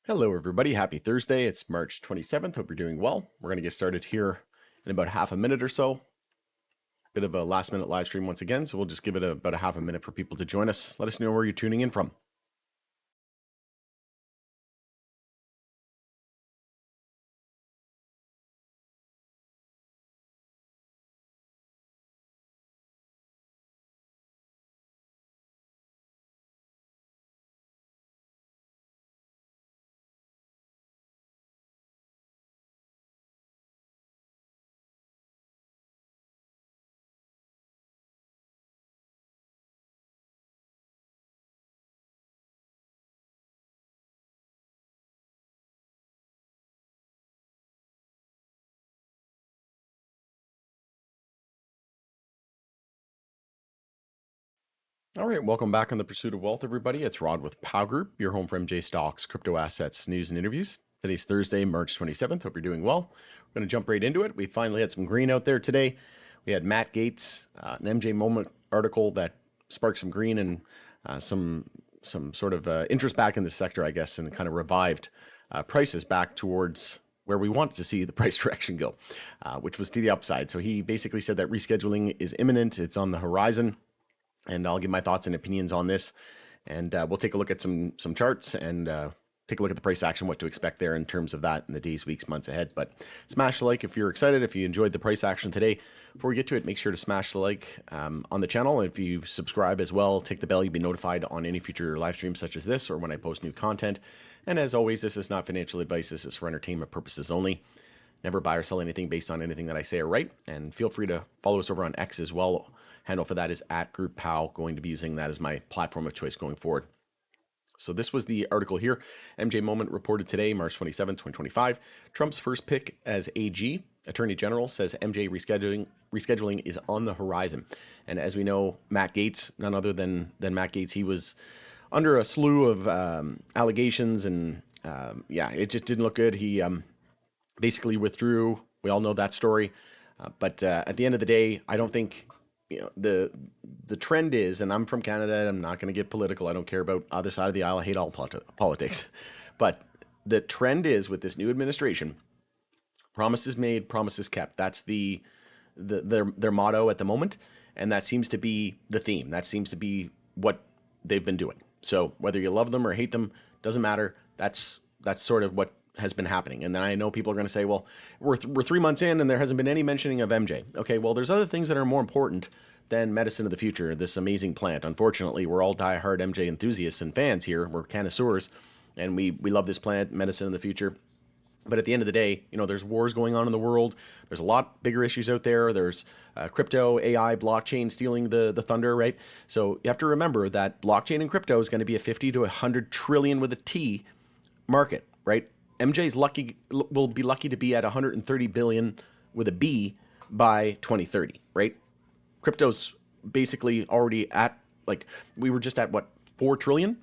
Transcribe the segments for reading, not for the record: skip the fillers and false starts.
Hello, everybody. Happy Thursday. It's March 27th. Hope you're doing well. We're going to get started here in about half a minute or so. Bit of a last minute live stream once again, so we'll just give it about a half a minute for people to join us. Let us know where you're tuning in from. All right, welcome back on the Pursuit of Wealth, everybody. It's Rod with Pow Group, your home for MJ Stocks, crypto assets, news, and interviews. Today's Thursday, March 27th. Hope you're doing well. We're going to jump right into it. We finally had some green out there today. We had Matt Gaetz, an MJ Moment article that sparked some green and some sort of interest back in the sector, I guess, and kind of revived prices back towards where we want to see the price direction go, which was to the upside. So he basically said that rescheduling is imminent. It's on the horizon. And I'll give my thoughts and opinions on this. And we'll take a look at some charts and take a look at the price action, what to expect there in terms of that in the days, weeks, months ahead. But smash the like if you're excited, if you enjoyed the price action today. Before we get to it, make sure to smash the like on the channel. If you subscribe as well, take the bell. You'll be notified on any future live streams such as this or when I post new content. And as always, this is not financial advice. This is for entertainment purposes only. Never buy or sell anything based on anything that I say or write. And feel free to follow us over on X as well. Handle for that is @GroupPow. Going to be using that as my platform of choice going forward. So this was the article here. MJ Moment reported today, March 27, 2025. Trump's first pick as AG. Attorney General says MJ rescheduling is on the horizon. And as we know, Matt Gaetz, none other than Matt Gaetz, he was under a slew of allegations and it just didn't look good. He basically withdrew. We all know that story. But at the end of the day, I don't think the trend is, and I'm from Canada, and I'm not going to get political. I don't care about either side of the aisle. I hate all politics. But the trend is with this new administration, promises made, promises kept. That's their motto at the moment, and that seems to be the theme. That seems to be what they've been doing. So whether you love them or hate them, doesn't matter. That's sort of what has been happening. And then I know people are going to say, well, we're 3 months in and there hasn't been any mentioning of MJ. Okay, well, there's other things that are more important than medicine of the future, this amazing plant. Unfortunately, we're all diehard MJ enthusiasts and fans here. We're connoisseurs, and we love this plant, medicine of the future. But at the end of the day, there's wars going on in the world. There's a lot bigger issues out there. There's crypto, AI, blockchain stealing the thunder, right? So you have to remember that blockchain and crypto is going to be a 50 to 100 trillion with a T market, right? MJ's will be lucky to be at 130 billion with a B by 2030, right? Crypto's basically already at, like, we were just at what, 4 trillion?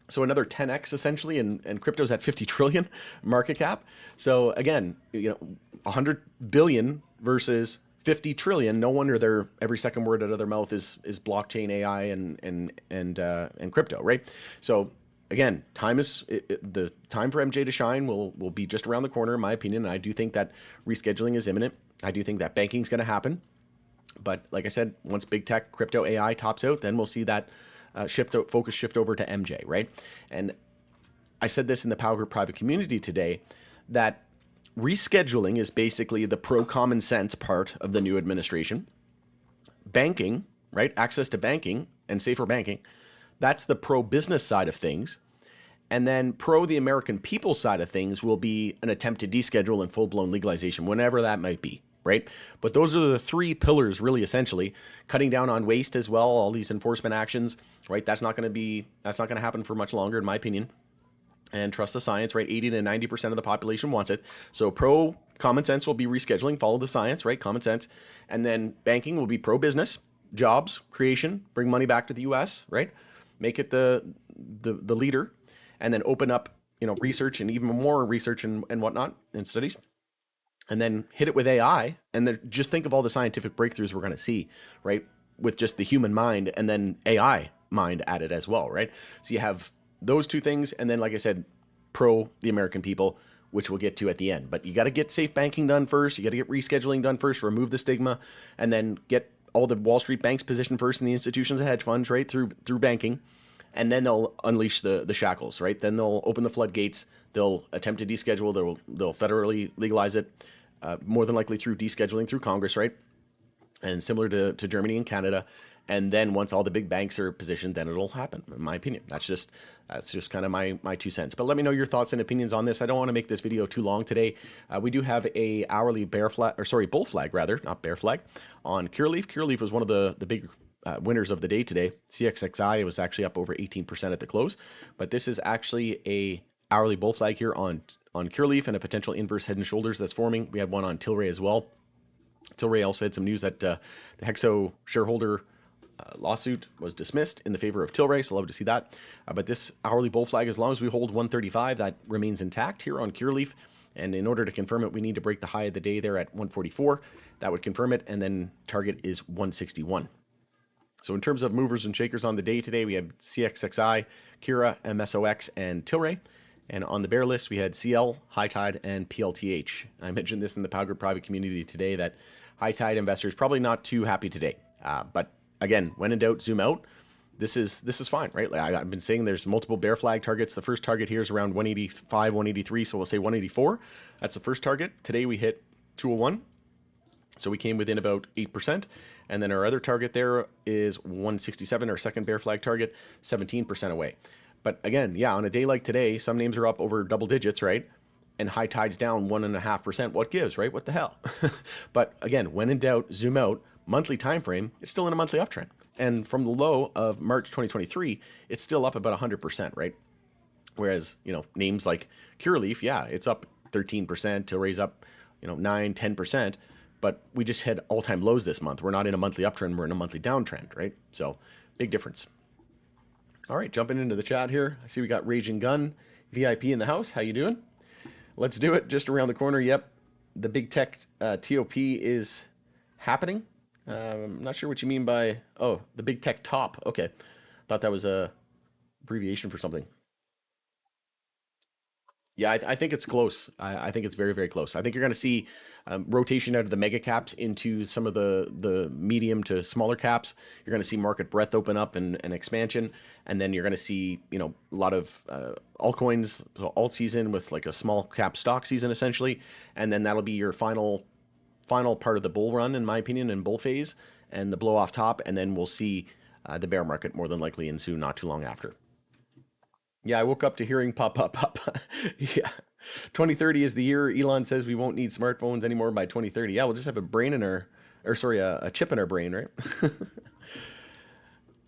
So another 10x essentially, and crypto's at 50 trillion market cap. So again, 100 billion versus 50 trillion. No wonder their every second word out of their mouth is blockchain, AI, and crypto, right? So again, the time for MJ to shine will be just around the corner, in my opinion. And I do think that rescheduling is imminent. I do think that banking is going to happen. But like I said, once big tech, crypto, AI tops out, then we'll see that focus shift over to MJ, right? And I said this in the Power Group private community today, that rescheduling is basically the pro common sense part of the new administration. Banking, right? Access to banking and safer banking, that's the pro business side of things. And then pro the American people side of things will be an attempt to deschedule and full-blown legalization, whenever that might be, right? But those are the three pillars, really, essentially. Cutting down on waste as well, all these enforcement actions, right? That's not going to happen for much longer, in my opinion. And trust the science, right? 80 to 90% of the population wants it. So pro common sense will be rescheduling, follow the science, right? Common sense. And then banking will be pro business, jobs, creation, bring money back to the US, right? Make it the leader, and then open up, research and even more research and whatnot and studies. And then hit it with AI, and then just think of all the scientific breakthroughs we're going to see, right? With just the human mind and then AI mind added as well, right? So you have those two things, and then, like I said, pro the American people, which we'll get to at the end. But you got to get safe banking done first. You got to get rescheduling done first, remove the stigma, and then get all the Wall Street banks positioned first in the institutions of hedge funds, right, through banking. And then they'll unleash the shackles, right? Then they'll open the floodgates. They'll attempt to deschedule. They'll federally legalize it, more than likely through descheduling through Congress, right? And similar to Germany and Canada. And then once all the big banks are positioned, then it'll happen. In my opinion, that's just kind of my 2 cents. But let me know your thoughts and opinions on this. I don't want to make this video too long today. We do have a hourly bull flag rather, not bear flag, on Curaleaf. Curaleaf was one of the big winners of the day today. CXXI was actually up over 18% at the close, but this is actually a hourly bull flag here on Curaleaf and a potential inverse head and shoulders that's forming. We had one on Tilray as well. Tilray also had some news that the Hexo shareholder lawsuit was dismissed in the favor of Tilray, so love to see that. But this hourly bull flag, as long as we hold 135, that remains intact here on Curaleaf. And in order to confirm it, we need to break the high of the day there at 144. That would confirm it, and then target is 161. So in terms of movers and shakers on the day today, we have CXXI, Kira, MSOX, and Tilray. And on the bear list, we had CL, High Tide, and PLTH. I mentioned this in the Power Group private community today that High Tide investors probably not too happy today. But again, when in doubt, zoom out. This is fine, right? Like I've been saying there's multiple bear flag targets. The first target here is around 185, 183, so we'll say 184. That's the first target. Today we hit 201. So we came within about 8%. And then our other target there is 167, our second bear flag target, 17% away. But again, yeah, on a day like today, some names are up over double digits, right? And High Tide's down 1.5%. What gives, right? What the hell? But again, when in doubt, zoom out. Monthly time frame, it's still in a monthly uptrend. And from the low of March 2023, it's still up about 100%, right? Whereas, names like Curaleaf, yeah, it's up 13%, Tilray's up, 9, 10%. But we just had all-time lows this month. We're not in a monthly uptrend, we're in a monthly downtrend, right? So big difference. All right, jumping into the chat here. I see we got Raging Gun VIP in the house. How you doing? Let's do it. Just around the corner. Yep, the big tech TOP is happening. I'm not sure what you mean by, the big tech top. Okay, thought that was a abbreviation for something. Yeah, I think it's close. I think it's very, very close. I think you're going to see rotation out of the mega caps into some of the medium to smaller caps. You're going to see market breadth open up and expansion. And then you're going to see, a lot of altcoins, alt season with like a small cap stock season essentially. And then that'll be your final part of the bull run, in my opinion, and bull phase and the blow off top. And then we'll see the bear market more than likely ensue not too long after. Yeah, I woke up to hearing pop up. Yeah. 2030 is the year Elon says we won't need smartphones anymore by 2030. Yeah, we'll just have a brain in a chip in our brain, right?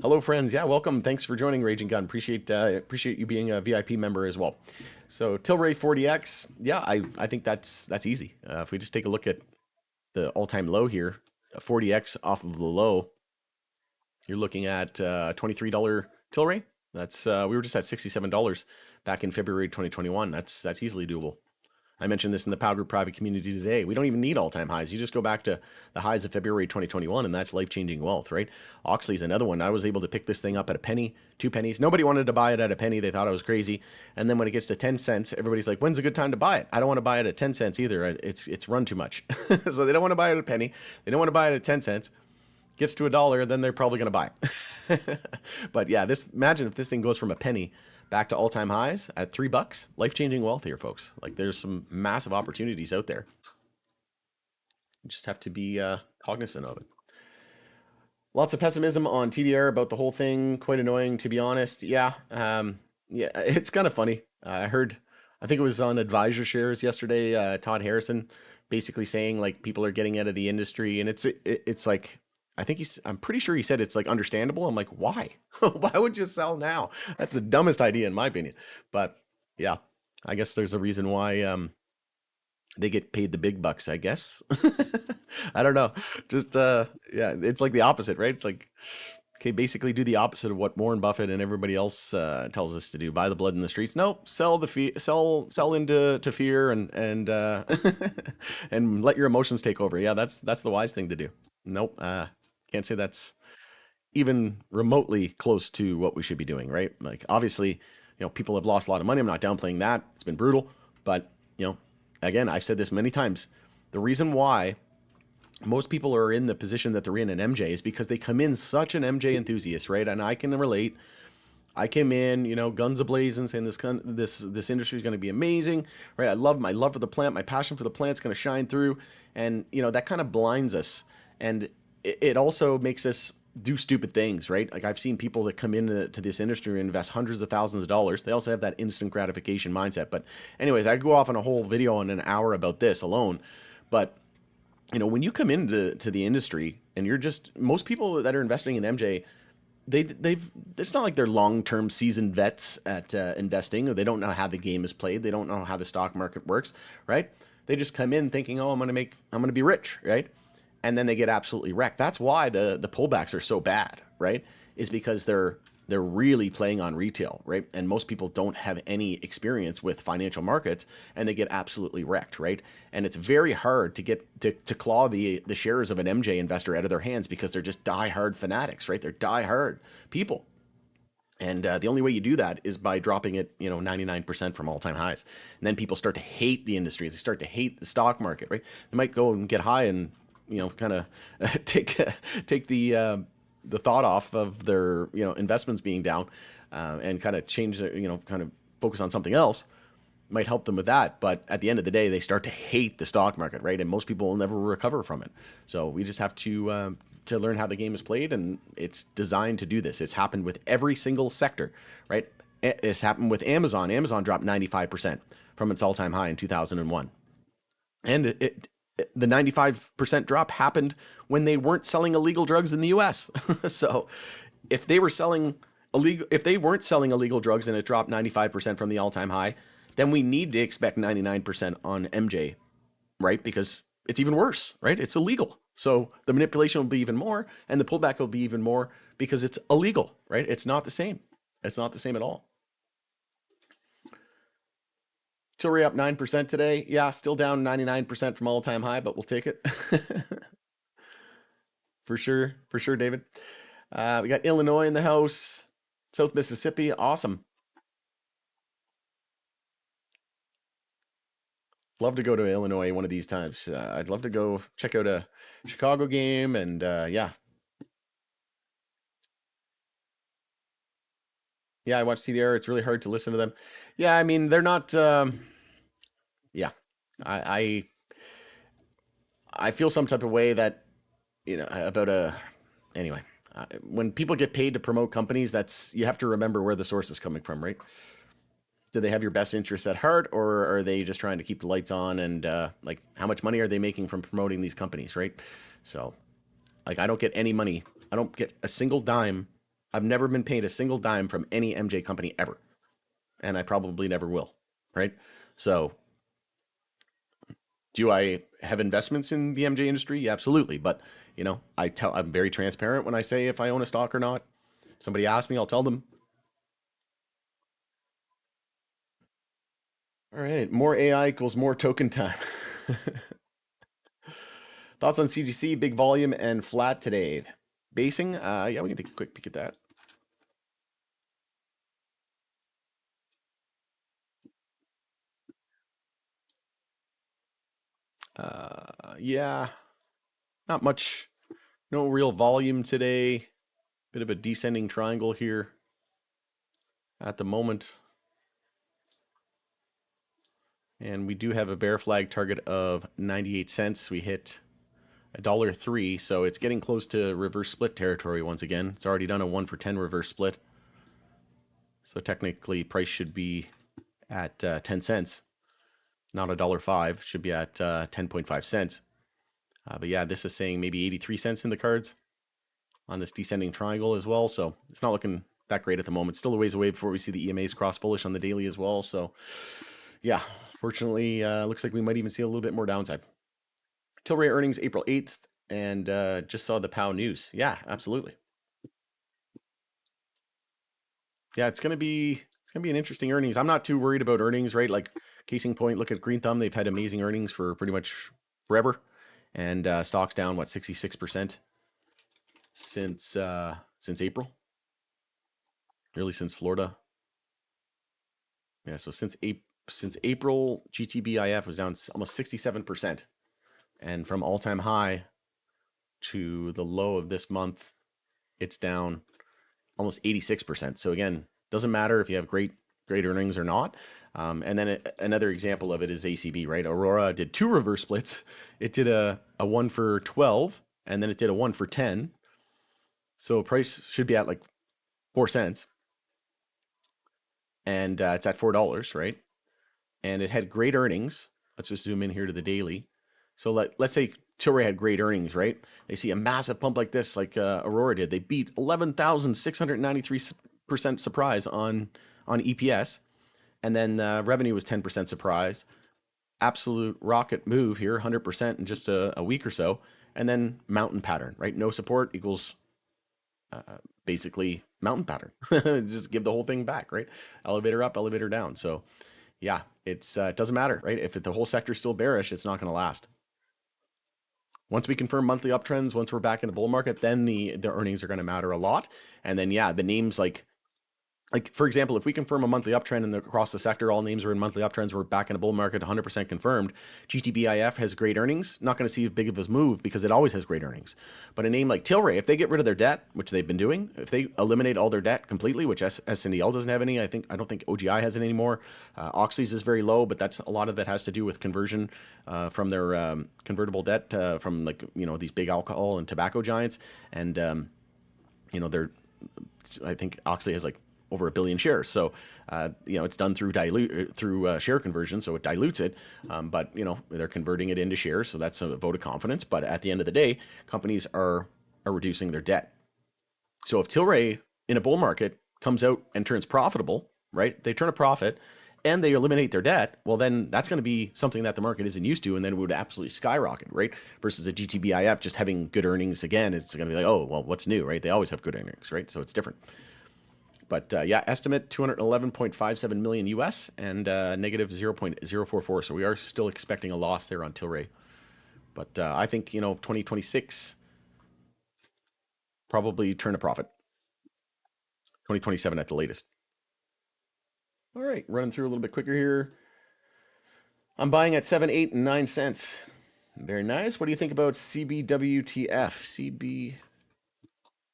Hello, friends. Yeah, welcome. Thanks for joining Raging Gun. Appreciate you being a VIP member as well. So Tilray 40X. Yeah, I think that's easy. If we just take a look at the all-time low here, 40X off of the low, you're looking at $23 Tilray. That's we were just at $67 back in February 2021. That's easily doable. I mentioned this in the Power Group private community today. We don't even need all-time highs. You just go back to the highs of February 2021, and that's life-changing wealth, right? Oxley's another one. I was able to pick this thing up at a penny, 2 pennies. Nobody wanted to buy it at a penny. They thought I was crazy. And then when it gets to 10 cents, everybody's like, when's a good time to buy it? I don't want to buy it at 10 cents either. It's run too much. So they don't want to buy it at a penny. They don't want to buy it at 10 cents. Gets to $1, then they're probably going to buy it. But yeah, imagine if this thing goes from a penny back to all-time highs at $3. Life-changing wealth here, folks. Like there's some massive opportunities out there. You just have to be cognizant of it. Lots of pessimism on TDR about the whole thing. Quite annoying, to be honest. Yeah, yeah, it's kind of funny. I think it was on Advisor Shares yesterday. Todd Harrison basically saying like people are getting out of the industry, and it's like. I'm pretty sure he said it's like understandable. I'm like, why? Why would you sell now? That's the dumbest idea in my opinion. But yeah, I guess there's a reason why they get paid the big bucks, I guess. I don't know. Just yeah, it's like the opposite, right? It's like, okay, basically do the opposite of what Warren Buffett and everybody else tells us to do. Buy the blood in the streets. Nope, sell into fear and and let your emotions take over. Yeah, that's the wise thing to do. Nope. Can't say that's even remotely close to what we should be doing, right? Like obviously, people have lost a lot of money. I'm not downplaying that. It's been brutal. But, again, I've said this many times. The reason why most people are in the position that they're in MJ is because they come in such an MJ enthusiast, right? And I can relate. I came in, guns ablazing, saying this industry is going to be amazing, right? My love for the plant, my passion for the plant is going to shine through, and that kind of blinds us, and it also makes us do stupid things, right? Like I've seen people that come into this industry and invest hundreds of thousands of dollars. They also have that instant gratification mindset. But anyways, I go off on a whole video in an hour about this alone, but when you come into the industry and you're just most people that are investing in MJ, they've it's not like they're long-term seasoned vets at investing, or they don't know how the game is played. They don't know how the stock market works, right? They just come in thinking, oh, I'm going to be rich, right? And then they get absolutely wrecked. That's why the pullbacks are so bad, right? Is because they're really playing on retail, right? And most people don't have any experience with financial markets, and they get absolutely wrecked, right? And it's very hard to get to claw the shares of an MJ investor out of their hands because they're just die-hard fanatics, right? They're die-hard people. And the only way you do that is by dropping it, 99% from all-time highs. And then people start to hate the industry. They start to hate the stock market, right? They might go and get high and, kind of take the thought off of their, investments being down, and kind of change their, kind of focus on something else. Might help them with that. But at the end of the day, they start to hate the stock market, right? And most people will never recover from it. So we just have to learn how the game is played, and it's designed to do this. It's happened with every single sector, right? It's happened with Amazon. Amazon dropped 95% from its all-time high in 2001. And the 95% drop happened when they weren't selling illegal drugs in the US. So if they weren't selling illegal drugs and it dropped 95% from the all-time high, then we need to expect 99% on MJ, right? Because it's even worse, right? It's illegal. So the manipulation will be even more, and the pullback will be even more because it's illegal, right? It's not the same. It's not the same at all. Tilray up 9% today. Yeah, still down 99% from all-time high, but we'll take it. For sure, David. We got Illinois in the house, South Mississippi. Awesome. Love to go to Illinois one of these times. I'd love to go check out a Chicago game, and yeah. Yeah, I watch CDR. It's really hard to listen to them. Yeah, I mean, they're not, yeah. I I feel some type of way that, about anyway, when people get paid to promote companies, you have to remember where the source is coming from, right? Do they have your best interests at heart, or are they just trying to keep the lights on? And like, how much money are they making from promoting these companies, right? So, like, I don't get any money. I don't get a single dime. I've never been paid a single dime from any MJ company ever, and I probably never will, right? So, do I have investments in the MJ industry? Yeah, absolutely. But I'm very transparent when I say if I own a stock or not. Somebody asks me, I'll tell them. All right, more AI equals more token time. Thoughts on CGC, big volume and flat today. Basing, yeah, we can take a quick peek at that. Yeah, not much, no real volume today. Bit of a descending triangle here at the moment. And we do have a bear flag target of 98 cents. We hit $1.03, so it's getting close to reverse split territory once again. It's already done a 1 for 10 reverse split. So technically price should be at 10 cents, not $1.05. Should be at 10.5 cents. But yeah, this is saying maybe 83 cents in the cards on this descending triangle as well. So it's not looking that great at the moment. Still a ways away before we see the EMAs cross bullish on the daily as well. So yeah, fortunately, looks like we might even see a little bit more downside. Tilray earnings April 8th, and just saw the POW news. Yeah, absolutely. Yeah, it's gonna be an interesting earnings. I'm not too worried about earnings, right? Like, case in point, look at Green Thumb. They've had amazing earnings for pretty much forever, and stocks down 66% since April, really since Florida Yeah, so since April, GTBIF was down almost 67%, and from all-time high to the low of this month, it's down almost 86%. So again, doesn't matter if you have great earnings or not. And then another example of it is ACB, right? Aurora did two reverse splits. It did a 1 for 12, and then it did a 1 for 10. So price should be at like 4 cents, and it's at $4, right? And it had great earnings. Let's just zoom in here to the daily. So let's say Tilray had great earnings, right? They see a massive pump like this, like Aurora did. They beat 11,693% surprise on EPS, and then revenue was 10% surprise. Absolute rocket move here, 100% in just a week or so, and then mountain pattern, right? No support equals basically mountain pattern. Just give the whole thing back, right? Elevator up, elevator down. So yeah, it doesn't matter, right? If the whole sector is still bearish, it's not going to last. Once we confirm monthly uptrends, once we're back in the bull market, then the earnings are going to matter a lot. And then yeah, the names like for example, if we confirm a monthly uptrend and across the sector, all names are in monthly uptrends, we're back in a bull market, 100% confirmed. GTBIF has great earnings, not going to see as big of a move because it always has great earnings. But a name like Tilray, if they get rid of their debt, which they've been doing, if they eliminate all their debt completely, which SNDL doesn't have any, I don't think OGI has it anymore. Oxy's is very low, but that's a lot of that has to do with conversion from their convertible debt from these big alcohol and tobacco giants, and they're I think Oxy has like over 1 billion shares. So, it's done through share conversion. So it dilutes it. But, they're converting it into shares. So that's a vote of confidence. But at the end of the day, companies are reducing their debt. So if Tilray in a bull market comes out and turns profitable, right? They turn a profit and they eliminate their debt. Well, then that's going to be something that the market isn't used to. And then it would absolutely skyrocket, right? Versus a GTBIF just having good earnings again. It's going to be like, oh, well, what's new, right? They always have good earnings, right? So it's different. But yeah, estimate 211.57 million US and negative 0.044. So we are still expecting a loss there on Tilray. But I think, 2026 probably turn a profit. 2027 at the latest. All right, running through a little bit quicker here. I'm buying at 7, 8, and 9 cents. Very nice. What do you think about CBWTF?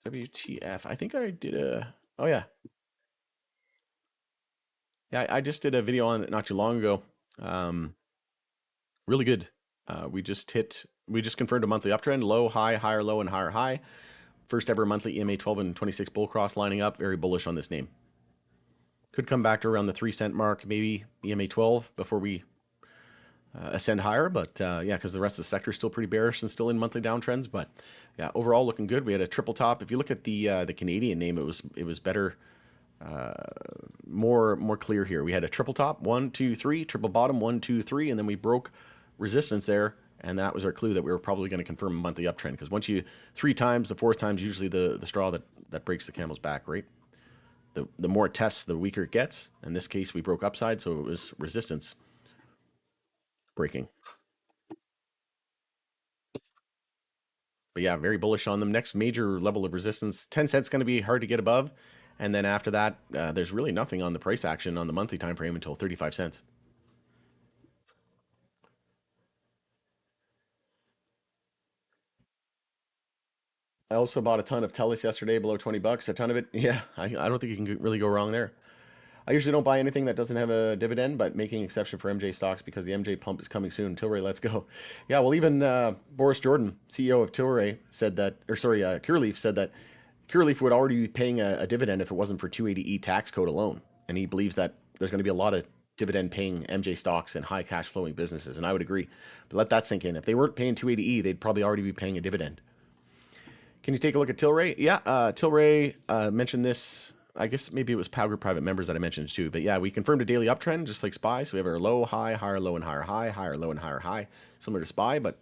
CBWTF. I think I did a... Oh, yeah. Yeah, I just did a video on it not too long ago. Really good. We just confirmed a monthly uptrend, low, high, higher, low, and higher, high. First ever monthly EMA 12 and 26 bull cross lining up. Very bullish on this name. Could come back to around the 3 cent mark, maybe EMA 12 before we ascend higher. But yeah, because the rest of the sector is still pretty bearish and still in monthly downtrends. But yeah, overall looking good. We had a triple top. If you look at the Canadian name, it was better. More clear here. We had a triple top, 1, 2, 3, triple bottom, 1, 2, 3, and then we broke resistance there, and that was our clue that we were probably going to confirm a monthly uptrend. Because once you 3 times, the 4th time's usually the straw that breaks the camel's back, right? The more it tests, the weaker it gets. In this case, we broke upside, so it was resistance breaking. But yeah, very bullish on them. Next major level of resistance, 10 cents going to be hard to get above. And then after that, there's really nothing on the price action on the monthly time frame until 35 cents. I also bought a ton of Telus yesterday below 20 bucks. A ton of it. Yeah, I don't think you can really go wrong there. I usually don't buy anything that doesn't have a dividend, but making exception for MJ stocks because the MJ pump is coming soon. Tilray, let's go. Yeah, well, even Boris Jordan, CEO of Tilray, said that, or sorry, Cureleaf said that Cureleaf would already be paying a dividend if it wasn't for 280E tax code alone. And he believes that there's going to be a lot of dividend paying MJ stocks and high cash flowing businesses. And I would agree. But let that sink in. If they weren't paying 280E, they'd probably already be paying a dividend. Can you take a look at Tilray? Yeah, Tilray mentioned this. I guess maybe it was Power Group private members that I mentioned too. But yeah, we confirmed a daily uptrend, just like SPY. So we have our low, high, higher, low, and higher high, higher, low, and higher high, similar to SPY. But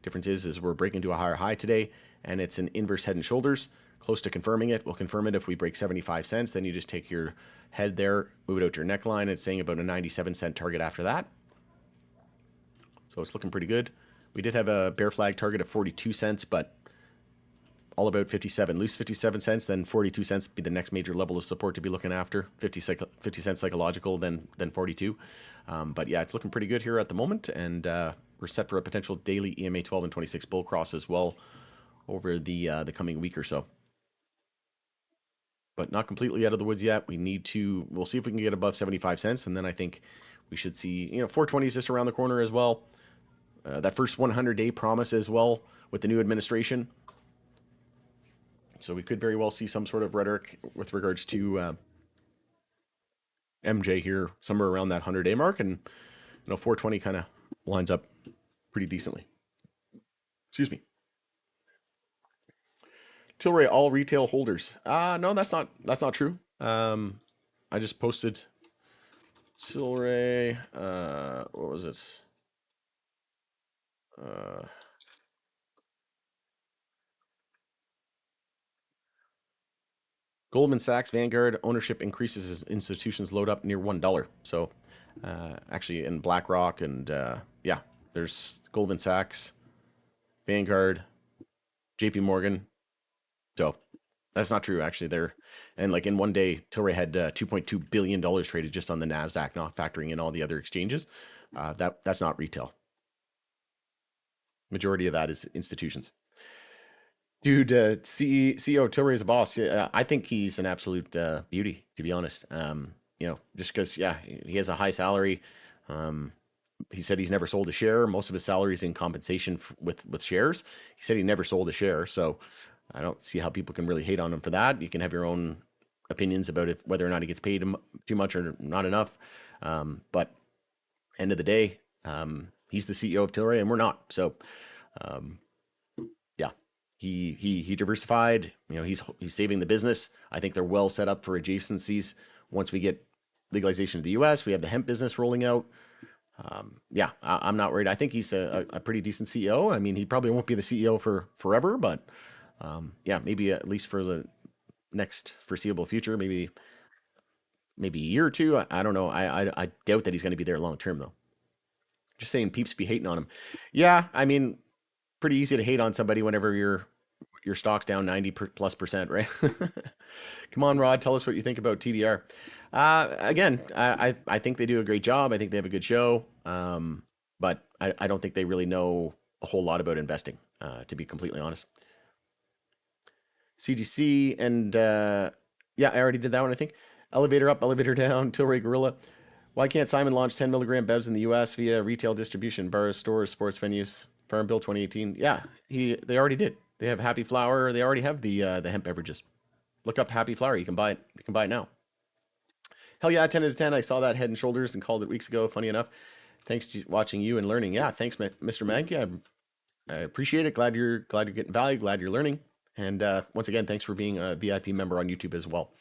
difference is we're breaking to a higher high today, and it's an inverse head and shoulders, close to confirming it. We'll confirm it if we break 75 cents. Then you just take your head there, move it out to your neckline. It's saying about a 97-cent target after that. So it's looking pretty good. We did have a bear flag target of 42 cents, but all about 57, loose 57 cents, then 42 cents be the next major level of support to be looking after. 50 cents psychological, then 42. But yeah, it's looking pretty good here at the moment, and we're set for a potential daily EMA 12 and 26 bull cross as well over the coming week or so. But not completely out of the woods yet. We'll see if we can get above 75 cents, and then I think we should see, 420 is just around the corner as well. That first 100-day promise as well with the new administration. So we could very well see some sort of rhetoric with regards to MJ here, somewhere around that 100-day mark, and 420 kind of lines up pretty decently. Excuse me. Tilray, all retail holders. No, that's not true. I just posted Tilray. What was it? Goldman Sachs Vanguard ownership increases as institutions load up near $1. So actually in BlackRock and yeah, there's Goldman Sachs, Vanguard, JP Morgan. So that's not true actually. And like in one day, Tilray had $2.2 billion traded just on the NASDAQ, not factoring in all the other exchanges. That's not retail. Majority of that is institutions. Dude, CEO Tilray is a boss. Yeah, I think he's an absolute beauty, to be honest. Just because, yeah, he has a high salary. He said he's never sold a share. Most of his salary is in compensation with shares. He said he never sold a share. So I don't see how people can really hate on him for that. You can have your own opinions about whether or not he gets paid too much or not enough. But end of the day, he's the CEO of Tilray and we're not. So, yeah, he diversified. He's saving the business. I think they're well set up for adjacencies. Once we get legalization in the U.S., we have the hemp business rolling out. Yeah, I'm not worried. I think he's a pretty decent CEO. I mean, he probably won't be the CEO for forever, but yeah, maybe at least for the next foreseeable future, maybe a year or two. I don't know. I doubt that he's going to be there long term though. Just saying, peeps be hating on him. Yeah, I mean, pretty easy to hate on somebody whenever your stock's down 90+%, right? Come on, Rod, tell us what you think about TDR. Again, I think they do a great job. I think they have a good show, but I don't think they really know a whole lot about investing, to be completely honest. CGC and yeah, I already did that one, I think. Elevator up, elevator down, Tilray Gorilla. Why can't Simon launch 10 milligram bevs in the U.S. via retail distribution, bars, stores, sports venues? Farm Bill 2018. Yeah, they already did. They have Happy Flower. They already have the hemp beverages. Look up Happy Flower. You can buy it. You can buy it now. Hell yeah, 10 out of 10. I saw that Head and Shoulders and called it weeks ago. Funny enough. Thanks to watching you and learning. Yeah, thanks, Mr. Mankey. I appreciate it. Glad you're getting value. Glad you're learning. And once again, thanks for being a VIP member on YouTube as well.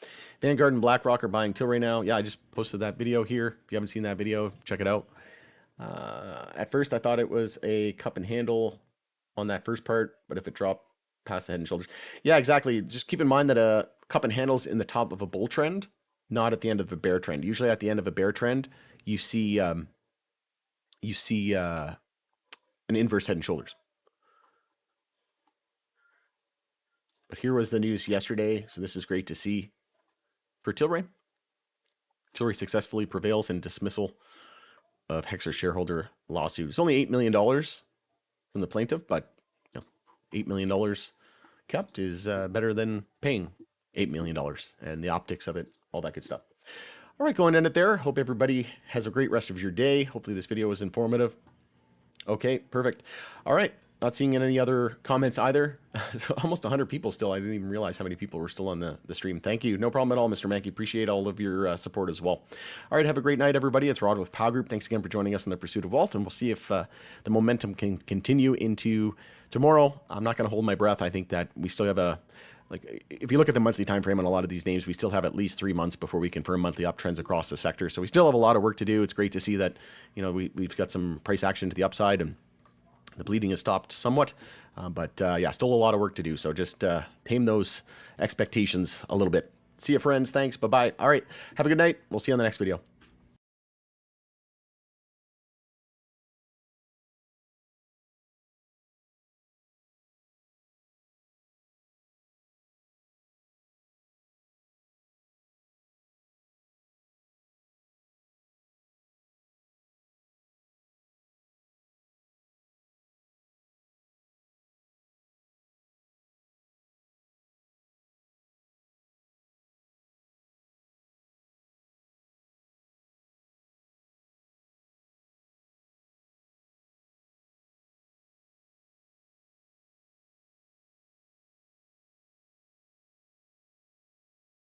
Vanguard and BlackRock are buying Tilray now. Yeah, I just posted that video here. If you haven't seen that video, check it out. At first, I thought it was a cup and handle on that first part, but if it dropped past the Head and Shoulders. Yeah, exactly. Just keep in mind that a cup and handle's in the top of a bull trend, not at the end of a bear trend. Usually at the end of a bear trend, you see an inverse Head and Shoulders. But here was the news yesterday, so this is great to see for Tilray. Tilray successfully prevails in dismissal of Hexer's shareholder lawsuit. It's only $8 million from the plaintiff, but $8 million kept is better than paying $8 million and the optics of it, all that good stuff. All right, going to end it there. Hope everybody has a great rest of your day. Hopefully this video was informative. Okay, perfect. All right. Not seeing any other comments either. So almost 100 people still. I didn't even realize how many people were still on the stream. Thank you. No problem at all, Mr. Mankey. Appreciate all of your support as well. All right, have a great night, everybody. It's Rod with Pow Group. Thanks again for joining us in the pursuit of wealth, and we'll see if the momentum can continue into tomorrow. I'm not going to hold my breath. I think that we still have if you look at the monthly time frame on a lot of these names, we still have at least 3 months before we confirm monthly uptrends across the sector. So we still have a lot of work to do. It's great to see that we've got some price action to the upside and the bleeding has stopped somewhat, but yeah, still a lot of work to do. So just tame those expectations a little bit. See you, friends. Thanks. Bye-bye. All right. Have a good night. We'll see you on the next video.